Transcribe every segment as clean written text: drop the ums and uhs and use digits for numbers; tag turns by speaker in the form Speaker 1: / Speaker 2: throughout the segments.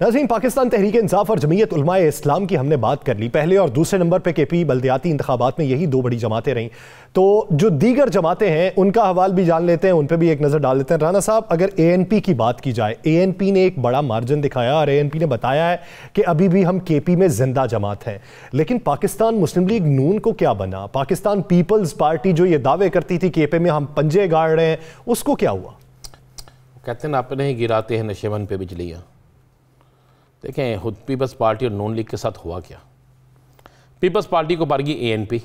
Speaker 1: नाज़रीन, पाकिस्तान तहरीक इंसाफ और जमीयत उलमाए इस्लाम की हमने बात कर ली। पहले और दूसरे नंबर पे केपी बल्दियाती इंतखाबात में यही दो बड़ी जमातें रहीं। तो जो दीगर जमातें हैं उनका हवाल भी जान लेते हैं, उन पर भी एक नज़र डाल लेते हैं। राना साहब, अगर ANP की बात की जाए, ANP ने एक बड़ा मार्जिन दिखाया और ANP ने बताया है कि अभी भी हम KP में जिंदा जमात हैं। लेकिन पाकिस्तान मुस्लिम लीग नून को क्या बना? पाकिस्तान पीपल्स पार्टी जो ये दावे करती थी KP में हम पंजे गाड़ रहे हैं, उसको क्या हुआ?
Speaker 2: कहते हैं अपने ही गिराते हैं नशेवन पे बिजलियाँ। देखें खुद पीपल्स पार्टी और नून लीग के साथ हुआ क्या। पीपल्स पार्टी को बढ़ गई ANP,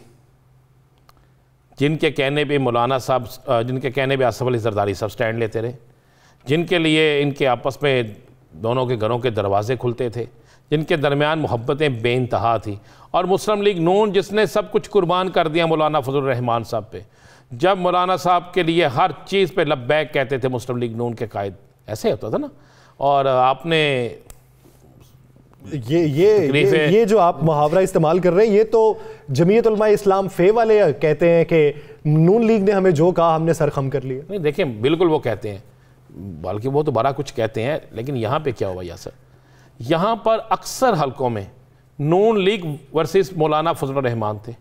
Speaker 2: जिनके कहने पे मौलाना साहब, जिनके कहने पे आसफ अली जरदारी साहब स्टैंड लेते रहे, जिनके लिए इनके आपस में दोनों के घरों के दरवाजे खुलते थे, जिनके दरमियान मोहब्बतें बेइंतहा थी। और मुस्लिम लीग नून जिसने सब कुछ कुर्बान कर दिया मौलाना फजलुर रहमान साहब पे, जब मौलाना साहब के लिए हर चीज़ पे लब्बैक कहते थे मुस्लिम लीग नून के कायद, ऐसे होता था ना। और आपने ये जो आप मुहावरा इस्तेमाल कर रहे हैं, ये तो जमीयत उलमा इस्लाम फे वाले कहते हैं कि नून लीग ने हमें जो कहा हमने सर खम कर लिया। नहीं, देखें बिल्कुल वो कहते हैं, बल्कि वो तो बड़ा कुछ कहते हैं। लेकिन यहाँ पे क्या हुआ यासर, यहाँ पर अक्सर हलकों में नून लीग वर्सेस मौलाना फजलुर रहमान थे।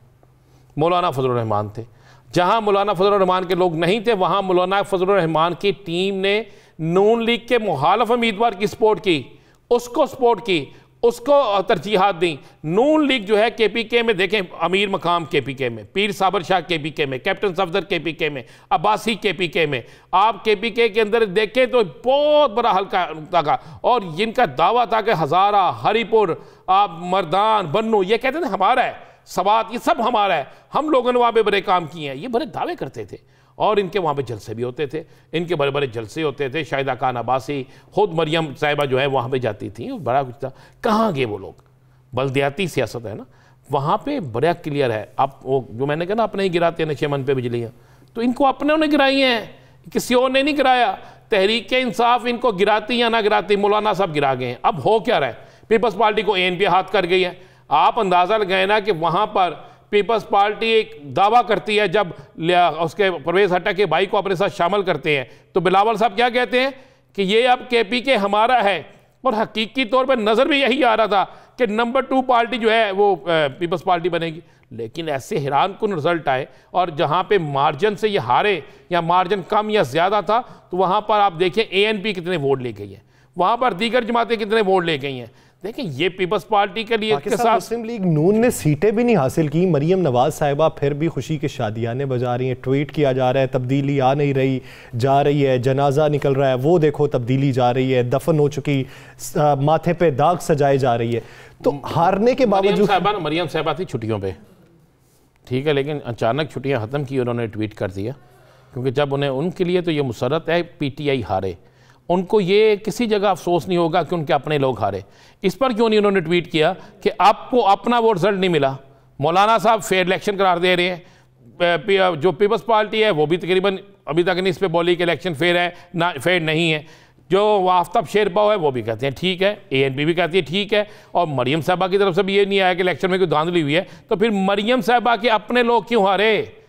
Speaker 2: मौलाना फजलुर रहमान थे, जहाँ मौलाना फजलुर रहमान के लोग नहीं थे, वहाँ मौलाना फजलुर रहमान की टीम ने नून लीग के मुखालिफ उम्मीदवार की सपोर्ट की, उसको सपोर्ट की, उसको तरजीहात दी। नून लीग जो है KPK में, देखें अमीर मकाम KPK में, पीर साबर शाह KPK में, कैप्टन सफदर KPK में, अब्बासी KPK में, आप KPK के अंदर देखें तो बहुत बड़ा हल्का था। और जिनका दावा था कि हज़ारा, हरीपुर, आप मर्दान, बन्नू, ये कहते थे हमारा है, सवात, ये सब हमारा है, हम लोगों ने वहाँ पे बड़े काम किए हैं, ये बड़े दावे करते थे। और इनके वहाँ पे जलसे भी होते थे, इनके बड़े बड़े जलसे होते थे। शाहिदा खान अब्बासी, खुद मरियम साहिबा जो है वहाँ पे जाती थी, बड़ा कुछ था। कहाँ गए वो लोग? बल्दियाती सियासत है ना, वहाँ पे बड़ा क्लियर है। अब वो जो मैंने कहा ना, अपने ही गिराते हैं नशेमन पे बिजलियाँ, तो इनको अपने ने गिराई हैं, किसी और ने नहीं गिराया। तहरीक इंसाफ इनको गिराती या ना गिराती, मौलाना साहब गिरा गए हैं। अब हो क्या रहा है, पीपल्स पार्टी को ANP हाथ कर गई है। आप अंदाज़ा लगाए ना कि वहाँ पर पीपल्स पार्टी एक दावा करती है, जब उसके परवेज हट्टक के भाई को अपने साथ शामिल करते हैं, तो बिलावल साहब क्या कहते हैं कि ये अब KPK हमारा है। और हकीकी तौर पर नज़र भी यही आ रहा था कि नंबर 2 पार्टी जो है वो पीपल्स पार्टी बनेगी। लेकिन ऐसे हैरान कुन रिजल्ट आए, और जहाँ पे मार्जिन से ये हारे या मार्जिन कम या ज़्यादा था, तो वहाँ पर आप देखें ANP कितने वोट ले गई है, वहाँ पर दीगर जमातें कितने वोट ले गई हैं। देखिए ये पीपल्स पार्टी के लिए के साथ
Speaker 1: मुस्लिम लीग नून ने सीटें भी नहीं हासिल की। मरियम नवाज साहिबा फिर भी खुशी के शादियाने बजा रही हैं, ट्वीट किया जा रहा है तब्दीली आ नहीं रही, जा रही है, जनाजा निकल रहा है, वो देखो तब्दीली जा रही है, दफन हो चुकी, माथे पे दाग सजाए जा रही है। तो हारने के बावजूद
Speaker 2: मरियम साहिबा थी छुट्टियों पे, ठीक है, लेकिन अचानक छुट्टियां ख़त्म की, उन्होंने ट्वीट कर दिया, क्योंकि जब उन्हें उनके लिए तो ये मुसरत है PTI हारे, उनको ये किसी जगह अफसोस नहीं होगा कि उनके अपने लोग हारे। इस पर क्यों नहीं उन्होंने ट्वीट किया कि आपको अपना वो रिजल्ट नहीं मिला, मौलाना साहब फेयर इलेक्शन करार दे रहे हैं। जो पीपल्स पार्टी है वो भी तकरीबन अभी तक नहीं इस पर बोली कि इलेक्शन फेयर है ना, फेयर नहीं है। जो आफ्ताब शेरपाव है वो भी कहते हैं ठीक है, ANP भी कहती है ठीक है, और मरियम साहिबा की तरफ से भी ये नहीं आया कि इलेक्शन में कोई धांधली हुई है। तो फिर मरियम साहिबा के अपने लोग क्यों हारे?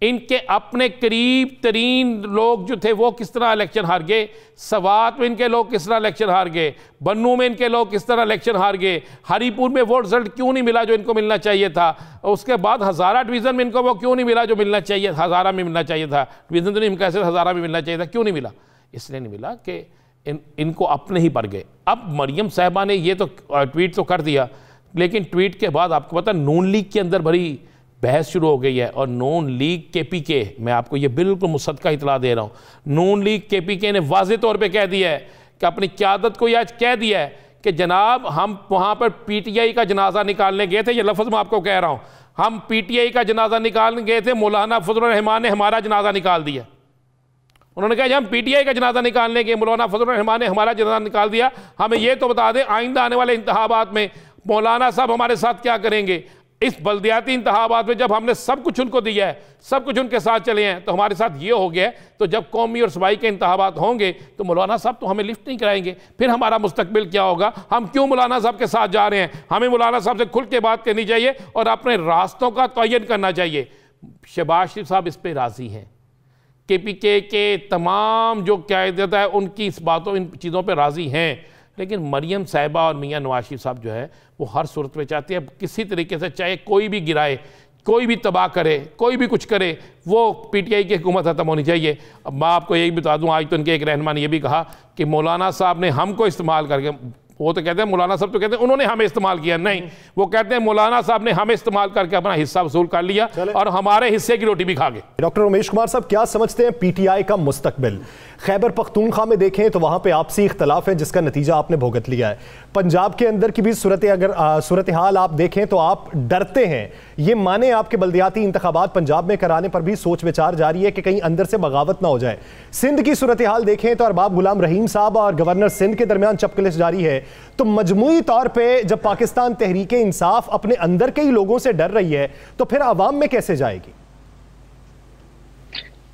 Speaker 2: इनके अपने करीब तरीन लोग जो थे वो किस तरह इलेक्शन हार गए, सवात में इनके लोग किस तरह इलेक्शन हार गए, बन्नू में इनके लोग किस तरह इलेक्शन हार गए, हरीपुर में वो रिजल्ट क्यों नहीं मिला जो इनको मिलना चाहिए था, उसके बाद हज़ारा डिवीज़न में इनको वो क्यों नहीं मिला जो मिलना चाहिए, हज़ारा में मिलना चाहिए था, डिवीज़न तो नहीं कैसे हज़ारा में मिलना चाहिए था, क्यों नहीं मिला? इसलिए नहीं मिला कि इनको अपने ही पड़ गए। अब मरियम साहिबा ने ये तो ट्वीट तो कर दिया, लेकिन ट्वीट के बाद आपको पता नून लीग के अंदर बड़ी बहस शुरू हो गई है। और नून लीग KPK, मैं आपको ये बिल्कुल मुसद्दका इतला दे रहा हूँ, नून लीग KPK ने वाज़े तौर पे कह दिया है कि अपनी क़यादत को आज कह दिया है कि जनाब हम वहाँ पर PTI का जनाजा निकालने गए थे, ये लफ्ज़ मैं आपको कह रहा हूँ, हम PTI का जनाजा निकालने गए थे, मौलाना फजलुर रहमान ने हमारा जनाजा निकाल दिया। उन्होंने कहा हम PTI का जनाजा निकालने गए, मौलाना फजलुर रहमान ने हमारा जनाजा निकाल दिया। हमें ये तो बता दें आइंदा आने वाले इंतखाबात में मौलाना साहब हमारे साथ क्या करेंगे। इस बल्दियाती इंतखाबात में जब हमने सब कुछ उनको दिया है, सब कुछ उनके साथ चले हैं, तो हमारे साथ ये हो गया है। तो जब कौमी और सूबाई के इंतखाबात होंगे तो मौलाना साहब तो हमें लिफ्ट नहीं कराएंगे, फिर हमारा मुस्तकबिल क्या होगा? हम क्यों मौलाना साहब के साथ जा रहे हैं? हमें मौलाना साहब से खुल के बात करनी चाहिए और अपने रास्तों का तयन करना चाहिए। शहबाज शरीफ साहब इस पर राज़ी हैं, KPK के तमाम जो क़यादत है उनकी इस बातों इन चीज़ों पर राज़ी हैं। लेकिन मरियम साहिबा और मियाँ नवाज शरीफ साहब जो है वो हर सूरत में चाहते हैं किसी तरीके से, चाहे कोई भी गिराए, कोई भी तबाह करे, कोई भी कुछ करे, वो पीटीआई की हुकूमत खत्म होनी चाहिए। अब मैं आपको यही बता दूं, आज तो उनके एक रहनुमा ने यह भी कहा कि मौलाना साहब ने हमको इस्तेमाल करके, वो तो कहते हैं मौलाना साहब तो कहते हैं उन्होंने हमें इस्तेमाल किया, नहीं, वो कहते हैं मौलाना साहब ने हमें इस्तेमाल करके अपना हिस्सा वसूल कर लिया और हमारे हिस्से की रोटी भी खा गए।
Speaker 1: डॉक्टर उमेश कुमार साहब, क्या समझते हैं पीटीआई का मुस्तकबिल? खैबर पख्तूनख्वा में देखें तो वहां पे आपसी इख्तलाफ है जिसका नतीजा आपने भुगत लिया है। पंजाब के अंदर की भी सूरत हाल आप देखें तो आप डरते हैं, ये माने आपके बल्दियाती इंतखाबात पंजाब में कराने पर भी सोच विचार जारी है कि कहीं अंदर से बगावत ना हो जाए। सिंध की सूरत हाल देखें तो अरबाब गुलाम रहीम साहब और गवर्नर सिंध के दरमियान चपकलिश जारी है। तो मजमूई तौर पर जब पाकिस्तान तहरीके इंसाफ अपने अंदर के ही लोगों से डर रही है तो फिर अवाम में कैसे जाएगी?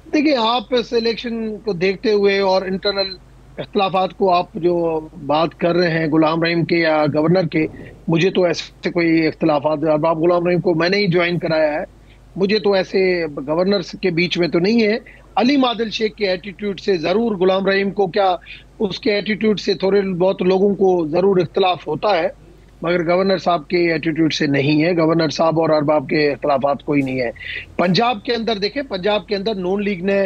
Speaker 3: देखिए, आप इस इलेक्शन को देखते हुए और इंटरनल इख्तलाफात को आप जो बात कर रहे हैं गुलाम रहीम के या गवर्नर के, मुझे तो ऐसे कोई इख्तलाफात, अरबाब गुलाम रहीम को मैंने ही ज्वाइन कराया है, मुझे तो ऐसे गवर्नर के बीच में तो नहीं है। अली मादिल शेख के एटीट्यूड से ज़रूर गुलाम रहीम को, क्या उसके एटीट्यूड से थोड़े बहुत लोगों को ज़रूर इख्तलाफ होता है, मगर गवर्नर साहब के एटीट्यूड से नहीं है। गवर्नर साहब और अरबाब के इख्तलाफात कोई नहीं है। पंजाब के अंदर देखें, पंजाब के अंदर नून लीग ने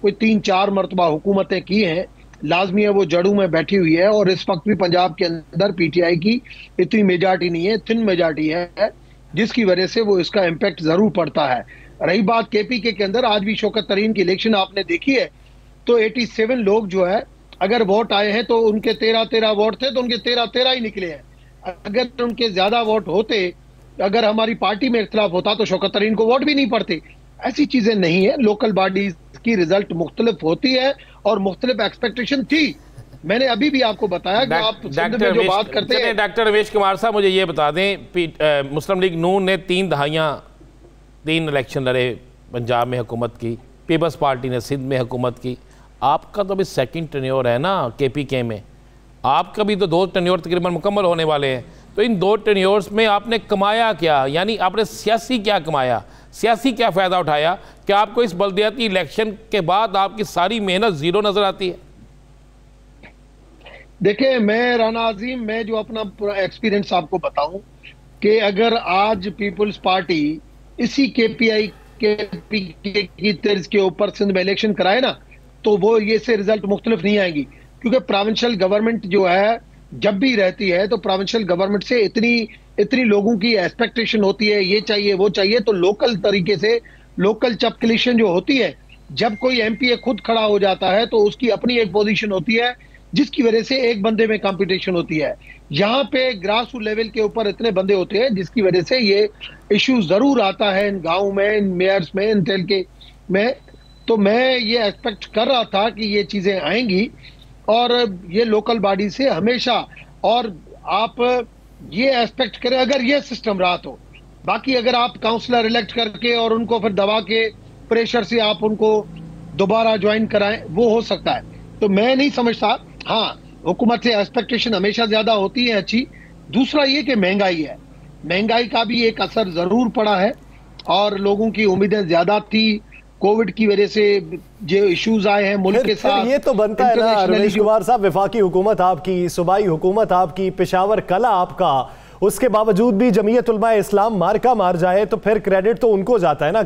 Speaker 3: कोई 3-4 मरतबा हुकूमतें की हैं, लाजमी है वो जड़ों में बैठी हुई है, और इस वक्त भी पंजाब के अंदर पीटीआई की इतनी मेजॉरिटी नहीं है, थिन मेजॉरिटी है, जिसकी वजह से वो इसका इम्पैक्ट जरूर पड़ता है। रही बात केपीके के अंदर, आज भी शौकत तरीन की इलेक्शन आपने देखी है तो 87 लोग जो है अगर वोट आए हैं तो उनके 13 वोट थे तो उनके 13 ही निकले हैं। अगर उनके ज्यादा वोट होते, अगर हमारी पार्टी में इख्तलाफ होता तो शौकत तरीन को वोट भी नहीं पड़ते। ऐसी चीजें नहीं है, लोकल बॉडीज की रिजल्ट मुख्तलिफ होती है और मुख्तलिफ एक्सपेक्टेशन थी। मैंने अभी भी आपको बताया कि आप सिंध में जो बात करते हैं।
Speaker 2: डॉक्टर रमेश कुमार साहब, मुझे ये बता दें, मुस्लिम लीग नून ने 3 दहाइयाँ 3 इलेक्शन लड़े, पंजाब में हुकूमत की, पीपल्स पार्टी ने सिंध में हुकूमत की। आपका तो अभी सेकंड टेन्योर है ना केपीके में, आपका भी तो 2 टेन्योर तकरीबन मुकम्मल होने वाले हैं। तो इन 2 टेन्योर्स में आपने कमाया क्या, यानी आपने सियासी क्या कमाया, सियासी क्या फ़ायदा उठाया कि आपको इस बल्दियाती इलेक्शन के बाद आपकी सारी मेहनत ज़ीरो नज़र आती है?
Speaker 3: देखिए, मैं राना अजीम, मैं जो अपना एक्सपीरियंस आपको बताऊं कि अगर आज पीपल्स पार्टी इसी केपीआई की तर्ज के ऊपर सिंध में इलेक्शन कराए ना, तो वो ये से रिजल्ट मुख्तलिफ नहीं आएंगी, क्योंकि प्रोविंशियल गवर्नमेंट जो है जब भी रहती है तो प्रोविंशियल गवर्नमेंट से इतनी लोगों की एक्सपेक्टेशन होती है, ये चाहिए वो चाहिए, तो लोकल तरीके से लोकल चपकलिशन जो होती है, जब कोई एमपीए खुद खड़ा हो जाता है तो उसकी अपनी एक पोजीशन होती है, जिसकी वजह से एक बंदे में कंपटीशन होती है। यहाँ पे ग्रास रूट लेवल के ऊपर इतने बंदे होते हैं जिसकी वजह से ये इशू जरूर आता है इन गाँव में, इन मेयर्स में, इन तेलके में। तो मैं ये एक्सपेक्ट कर रहा था कि ये चीजें आएंगी और ये लोकल बॉडी से हमेशा, और आप ये एक्सपेक्ट करें अगर ये सिस्टम रहा तो। बाकी अगर आप काउंसलर इलेक्ट करके और उनको फिर दबा के प्रेशर से आप उनको दोबारा ज्वाइन कराएं, वो हो सकता है। तो मैं नहीं समझता। हाँ, हुकूमत से एक्सपेक्टेशन हमेशा ज्यादा होती है अच्छी। दूसरा ये कि महंगाई है, महंगाई का भी एक असर जरूर पड़ा है और लोगों की उम्मीदें ज्यादा थी। कोविड की वजह से जो इश्यूज आए हैं मुल्क के साथ,
Speaker 1: ये तो बनता है ना रमेश कुमार साहब, वफाकी हुकूमत आपकी, सूबाई हुकूमत आपकी, पेशावर कला आपका, उसके बावजूद भी जमीयत उलमा इस्लाम मार का मार जाए तो फिर क्रेडिट तो उनको जाता है ना।